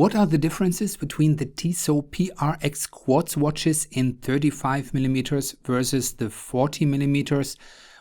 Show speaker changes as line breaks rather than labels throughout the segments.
What are the differences between the Tissot PRX Quartz watches in 35mm versus the 40mm?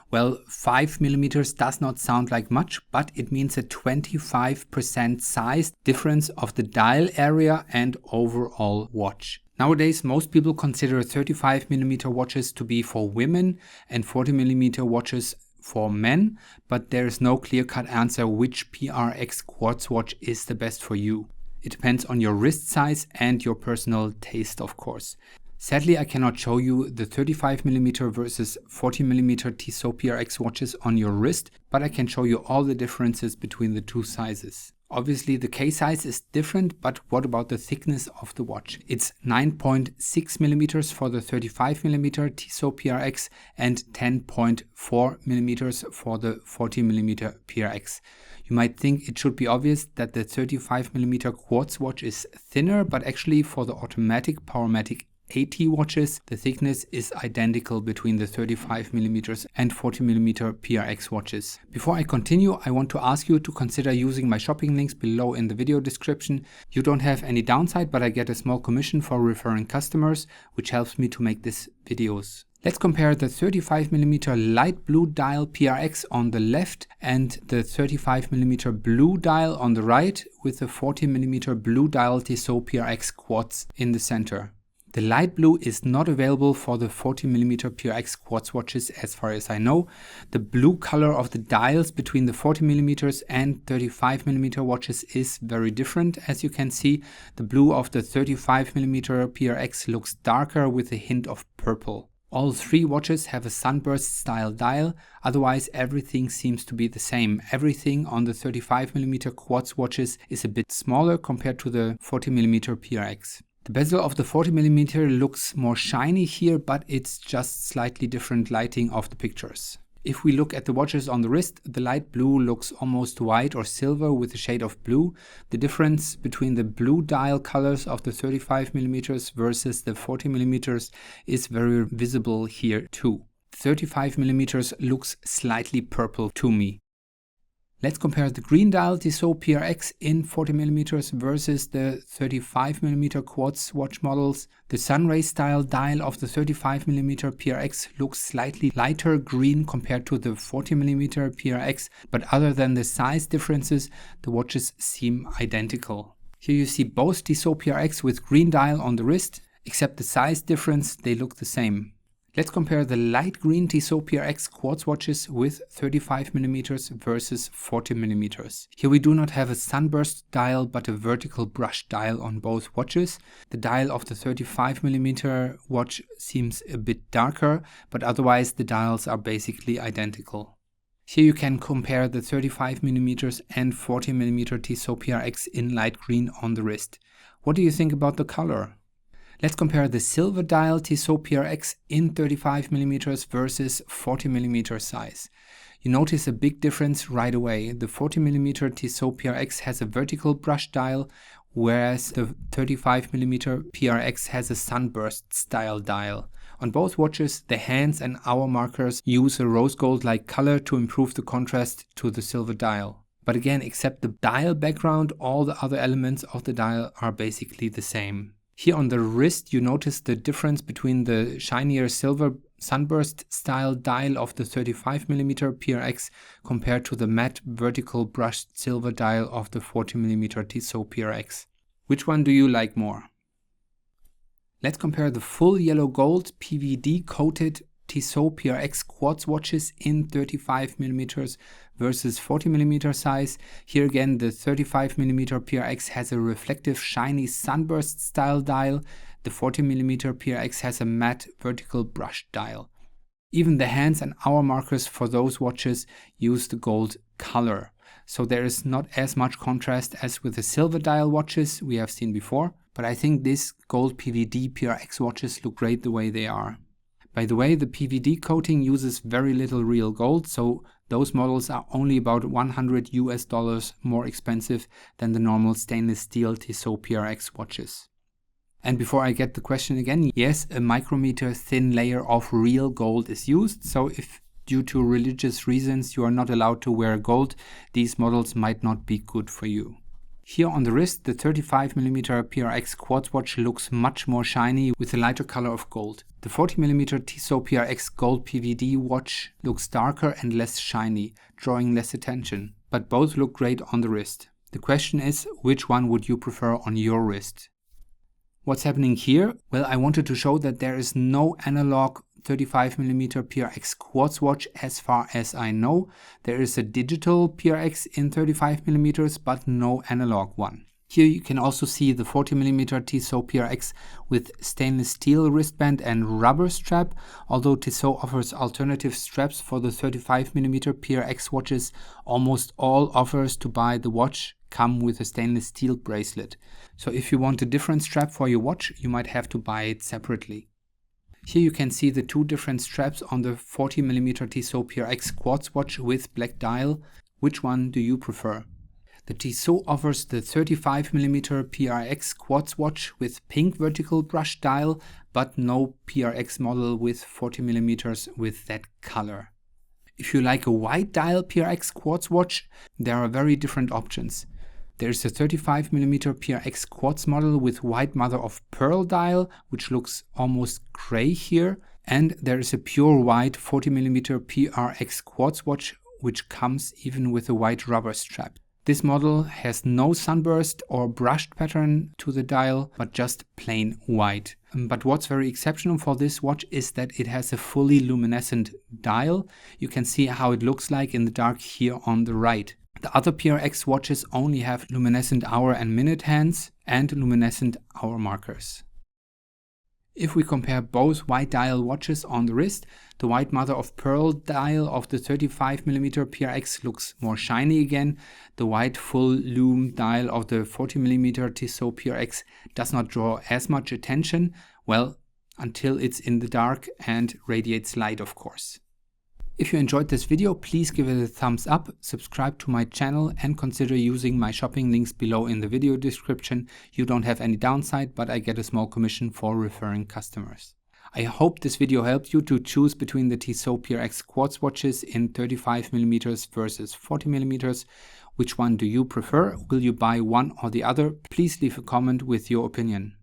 Well, 5mm does not sound like much, but it means a 25% size difference of the dial area and overall watch. Nowadays, most people consider 35mm watches to be for women and 40mm watches for men, but there is no clear-cut answer which PRX Quartz watch is the best for you. It depends on your wrist size and your personal taste, of course. Sadly, I cannot show you the 35mm versus 40mm Tissot PRX watches on your wrist, but I can show you all the differences between the two sizes. Obviously, the case size is different, but what about the thickness of the watch? It's 9.6mm for the 35mm Tissot PRX and 10.4mm for the 40mm PRX. You might think it should be obvious that the 35mm Quartz watch is thinner, but actually for the automatic Powermatic AT watches, the thickness is identical between the 35mm and 40mm PRX watches. Before I continue, I want to ask you to consider using my shopping links below in the video description. You don't have any downside, but I get a small commission for referring customers, which helps me to make these videos. Let's compare the 35mm light blue dial PRX on the left and the 35mm blue dial on the right with the 40mm blue dial Tissot PRX Quartz in the center. The light blue is not available for the 40mm PRX Quartz watches as far as I know. The blue color of the dials between the 40mm and 35mm watches is very different. As you can see, the blue of the 35mm PRX looks darker with a hint of purple. All three watches have a sunburst style dial, otherwise everything seems to be the same. Everything on the 35mm Quartz watches is a bit smaller compared to the 40mm PRX. The bezel of the 40mm looks more shiny here, but it's just slightly different lighting of the pictures. If we look at the watches on the wrist, the light blue looks almost white or silver with a shade of blue. The difference between the blue dial colors of the 35mm versus the 40mm is very visible here too. 35mm looks slightly purple to me. Let's compare the green dial Tissot PRX in 40mm versus the 35mm Quartz watch models. The sunray style dial of the 35mm PRX looks slightly lighter green compared to the 40mm PRX, but other than the size differences, the watches seem identical. Here you see both Tissot PRX with green dial on the wrist, except the size difference, they look the same. Let's compare the light green Tissot PRX Quartz watches with 35mm versus 40mm. Here we do not have a sunburst dial but a vertical brush dial on both watches. The dial of the 35mm watch seems a bit darker, but otherwise the dials are basically identical. Here you can compare the 35mm and 40mm Tissot PRX in light green on the wrist. What do you think about the color? Let's compare the silver dial Tissot PRX in 35mm versus 40mm size. You notice a big difference right away. The 40mm Tissot PRX has a vertical brush dial, whereas the 35mm PRX has a sunburst style dial. On both watches, the hands and hour markers use a rose gold-like color to improve the contrast to the silver dial. But again, except the dial background, all the other elements of the dial are basically the same. Here on the wrist, you notice the difference between the shinier silver sunburst style dial of the 35mm PRX compared to the matte vertical brushed silver dial of the 40mm Tissot PRX. Which one do you like more? Let's compare the full yellow gold PVD coated Tissot PRX Quartz watches in 35mm versus 40mm size. Here again, the 35mm PRX has a reflective shiny sunburst style dial. The 40mm PRX has a matte vertical brush dial. Even the hands and hour markers for those watches use the gold color. So there is not as much contrast as with the silver dial watches we have seen before, but I think these gold PVD PRX watches look great the way they are. By the way, the PVD coating uses very little real gold, so those models are only about $100 more expensive than the normal stainless steel Tissot PRX watches. And before I get the question again, yes, a micrometer thin layer of real gold is used, so if due to religious reasons you are not allowed to wear gold, these models might not be good for you. Here on the wrist, the 35mm PRX Quartz watch looks much more shiny with a lighter color of gold. The 40mm Tissot PRX Gold PVD watch looks darker and less shiny, drawing less attention. But both look great on the wrist. The question is, which one would you prefer on your wrist? What's happening here? Well, I wanted to show that there is no analog 35mm PRX Quartz watch as far as I know. There is a digital PRX in 35mm, but no analog one. Here you can also see the 40mm Tissot PRX with stainless steel wristband and rubber strap. Although Tissot offers alternative straps for the 35mm PRX watches, almost all offers to buy the watch come with a stainless steel bracelet. So if you want a different strap for your watch, you might have to buy it separately. Here you can see the two different straps on the 40mm Tissot PRX Quartz watch with black dial. Which one do you prefer? The Tissot offers the 35mm PRX Quartz watch with pink vertical brush dial, but no PRX model with 40mm with that color. If you like a white dial PRX Quartz watch, there are very different options. There is a 35mm PRX Quartz model with white mother of pearl dial, which looks almost gray here. And there is a pure white 40mm PRX Quartz watch, which comes even with a white rubber strap. This model has no sunburst or brushed pattern to the dial, but just plain white. But what's very exceptional for this watch is that it has a fully luminescent dial. You can see how it looks like in the dark here on the right. The other PRX watches only have luminescent hour and minute hands and luminescent hour markers. If we compare both white dial watches on the wrist, the white mother of pearl dial of the 35mm PRX looks more shiny again. The white full lume dial of the 40mm Tissot PRX does not draw as much attention, well, until it's in the dark and radiates light, of course. If you enjoyed this video, please give it a thumbs up, subscribe to my channel and consider using my shopping links below in the video description. You don't have any downside, but I get a small commission for referring customers. I hope this video helped you to choose between the Tissot PRX Quartz watches in 35mm versus 40mm. Which one do you prefer? Will you buy one or the other? Please leave a comment with your opinion.